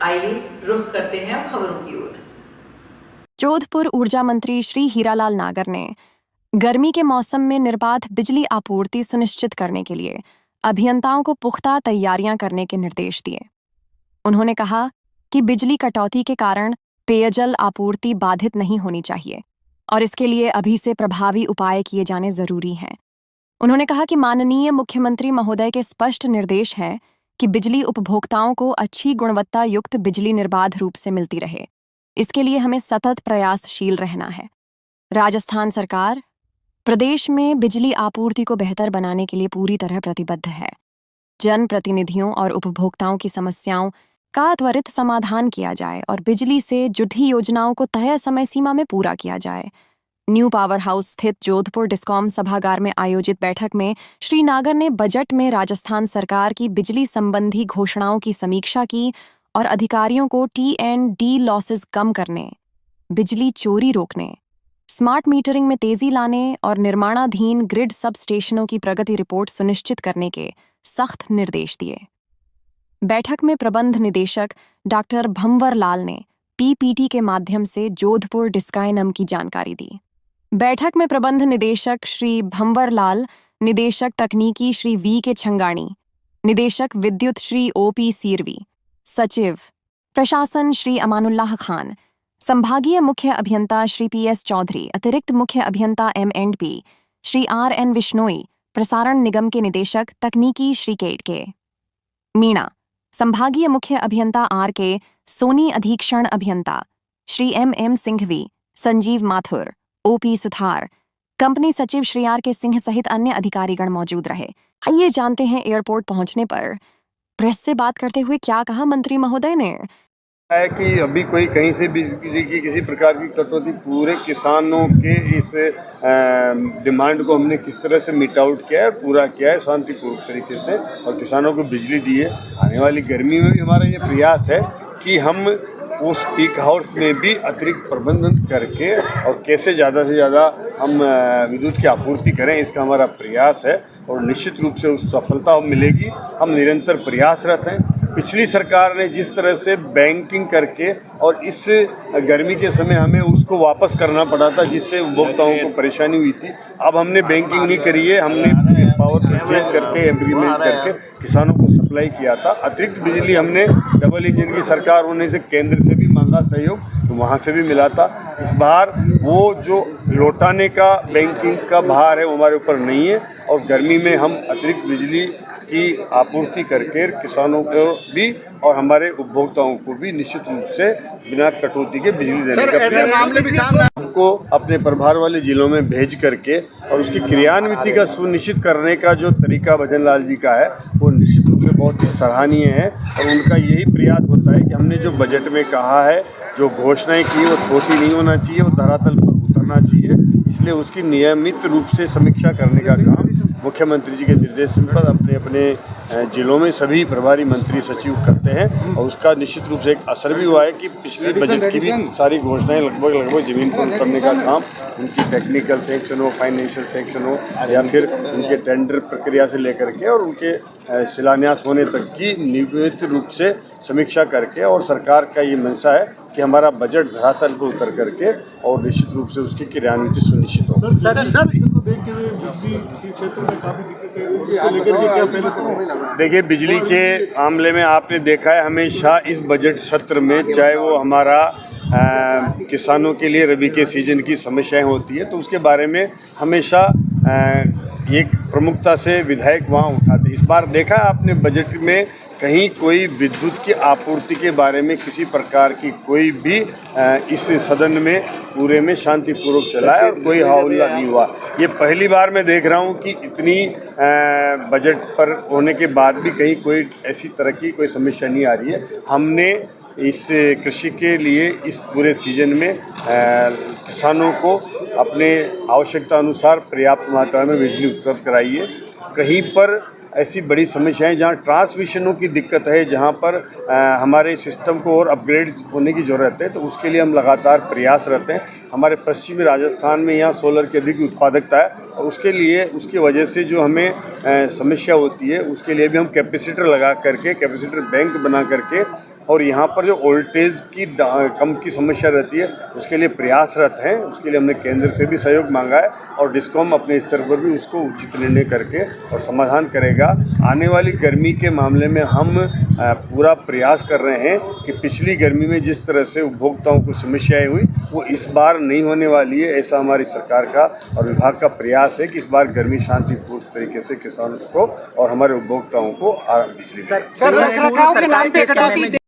आइए रुख करते हैं अब खबरों की ओर। जोधपुर ऊर्जा मंत्री श्री हीरालाल नागर ने गर्मी के मौसम में निर्बाध बिजली आपूर्ति सुनिश्चित करने के लिए अभियंताओं को पुख्ता तैयारियां करने के निर्देश दिए। उन्होंने कहा कि बिजली कटौती के कारण पेयजल आपूर्ति बाधित नहीं होनी चाहिए और इसके लिए अभी से प्रभावी उपाय किए जाने जरूरी हैं। उन्होंने कहा कि माननीय मुख्यमंत्री महोदय के स्पष्ट निर्देश हैं कि बिजली उपभोक्ताओं को अच्छी गुणवत्ता युक्त बिजली निर्बाध रूप से मिलती रहे। इसके लिए हमें सतत प्रयासशील रहना है। राजस्थान सरकार प्रदेश में बिजली आपूर्ति को बेहतर बनाने के लिए पूरी तरह प्रतिबद्ध है। जनप्रतिनिधियों और उपभोक्ताओं की समस्याओं का त्वरित समाधान किया जाए और बिजली से जुड़ी योजनाओं को तय समय सीमा में पूरा किया जाए। न्यू पावर हाउस स्थित जोधपुर डिस्कॉम सभागार में आयोजित बैठक में श्री नागर ने बजट में राजस्थान सरकार की बिजली संबंधी घोषणाओं की समीक्षा की और अधिकारियों को T&D लॉसेस कम करने, बिजली चोरी रोकने, स्मार्ट मीटरिंग में तेजी लाने और निर्माणाधीन ग्रिड सब स्टेशनों की प्रगति रिपोर्ट सुनिश्चित करने के सख्त निर्देश दिए। बैठक में प्रबंध निदेशक डॉक्टर भंवर लाल ने PPT के माध्यम से जोधपुर डिस्काइनम की जानकारी दी। बैठक में प्रबंध निदेशक श्री भंवर लाल, निदेशक तकनीकी श्री V.K. छंगाणी, निदेशक विद्युत श्री O.P. सीरवी, सचिव प्रशासन श्री अमानुल्लाह खान, संभागीय मुख्य अभियंता श्री P.S. चौधरी, अतिरिक्त मुख्य अभियंता M&P श्री R.N. विश्नोई, प्रसारण निगम के निदेशक तकनीकी श्री K. मीणा, संभागीय मुख्य अभियंता R.K. सोनी, अधीक्षण अभियंता Shri M.M. Singhvi, Sanjeev Mathur, O.P. Suthar, company सचिव श्री R.K. सिंह सहित अन्य अधिकारीगण मौजूद रहे। आइए जानते हैं एयरपोर्ट पहुंचने पर प्रेस से बात करते हुए क्या कहा मंत्री महोदय ने। है कि अभी कोई कहीं से बिजली की किसी प्रकार की कटौती, पूरे किसानों के इस डिमांड को हमने किस तरह से मीट आउट किया है, पूरा किया है शांतिपूर्वक तरीके से और किसानों को बिजली दी है। आने वाली गर्मी में भी हमारा ये प्रयास है कि हम उस पीक हाउस में भी अतिरिक्त प्रबंधन करके और कैसे ज़्यादा से ज़्यादा हम विद्युत की आपूर्ति करें, इसका हमारा प्रयास है और निश्चित रूप से उस सफलता मिलेगी। हम निरंतर प्रयासरत हैं। पिछली सरकार ने जिस तरह से बैंकिंग करके और इस गर्मी के समय हमें उसको वापस करना पड़ा था, जिससे उपभोक्ताओं को परेशानी हुई थी, अब हमने बैंकिंग नहीं करी है। हमने पावर परचेज करके एग्रीमेंट करके किसानों को सप्लाई किया था। अतिरिक्त बिजली हमने डबल इंजन की सरकार होने से केंद्र से भी मांगा सहयोग, तो वहाँ से भी मिला था। इस बार वो जो लौटाने का बैंकिंग का भार है वो हमारे ऊपर नहीं है और गर्मी में हम अतिरिक्त बिजली की आपूर्ति करके किसानों को भी और हमारे उपभोक्ताओं को भी निश्चित रूप से बिना कटौती के बिजली देने का ऐसे मामले भी सामने हमको अपने प्रभार वाले जिलों में भेज करके और उसकी क्रियान्विति का सुनिश्चित करने का जो तरीका भजन लाल जी का है वो निश्चित रूप से बहुत ही सराहनीय है और उनका यही प्रयास होता है कि हमने जो बजट में कहा है, जो घोषणाएं की, वो छोटी नहीं होना चाहिए, वो धरातल पर उतरना चाहिए। इसलिए उसकी नियमित रूप से समीक्षा करने का काम मुख्यमंत्री जी के निर्देशन पर अपने अपने जिलों में सभी प्रभारी मंत्री सचिव करते हैं और उसका निश्चित रूप से एक असर भी हुआ है कि पिछले बजट की भी सारी घोषणाएं लगभग ज़मीन पर उतरने का काम, उनकी टेक्निकल सेक्शन हो, फाइनेंशियल सेक्शन हो या फिर उनके टेंडर प्रक्रिया से लेकर के और उनके शिलान्यास होने तक की नियमित रूप से समीक्षा करके और सरकार का ये मंशा है कि हमारा बजट धरातल पर उतर करके और निश्चित रूप से उसकी क्रियान्विति सुनिश्चित हो। देखिए, बिजली के मामले में आपने देखा है हमेशा इस बजट सत्र में, चाहे वो हमारा किसानों के लिए रबी के सीजन की समस्याएं होती है तो उसके बारे में हमेशा एक प्रमुखता से विधायक वहाँ उठाते। इस बार देखा आपने बजट में कहीं कोई विद्युत की आपूर्ति के बारे में किसी प्रकार की कोई भी इस सदन में पूरे में शांतिपूर्वक चला है और कोई हौला नहीं हुआ। ये पहली बार मैं देख रहा हूँ कि इतनी बजट पर होने के बाद भी कहीं कोई ऐसी तरह की कोई समस्या नहीं आ रही है। हमने इस कृषि के लिए इस पूरे सीजन में किसानों को अपने आवश्यकता अनुसार पर्याप्त मात्रा में बिजली उपलब्ध कराई है। कहीं पर ऐसी बड़ी समस्याएं जहां ट्रांसमिशनों की दिक्कत है, जहां पर हमारे सिस्टम को और अपग्रेड होने की ज़रूरत है, तो उसके लिए हम लगातार प्रयासरत हैं। हमारे पश्चिमी राजस्थान में यहाँ सोलर की अधिक उत्पादकता है और उसके लिए उसकी वजह से जो हमें समस्या होती है उसके लिए भी हम कैपेसिटर लगा करके, कैपेसिटर बैंक बना करके और यहाँ पर जो वोल्टेज की कम की समस्या रहती है उसके लिए प्रयासरत हैं। उसके लिए हमने केंद्र से भी सहयोग मांगा है और डिस्कॉम अपने स्तर पर भी उसको उचित निर्णय करके और समाधान करेगा। आने वाली गर्मी के मामले में हम पूरा प्रयास कर रहे हैं कि पिछली गर्मी में जिस तरह से उपभोक्ताओं को समस्याएं हुई वो इस बार नहीं होने वाली है। ऐसा हमारी सरकार का और विभाग का प्रयास है कि इस बार गर्मी शांतिपूर्ण तरीके से किसानों को और हमारे उपभोक्ताओं को बिजली सर, रखरखाव के नाम पे कटौती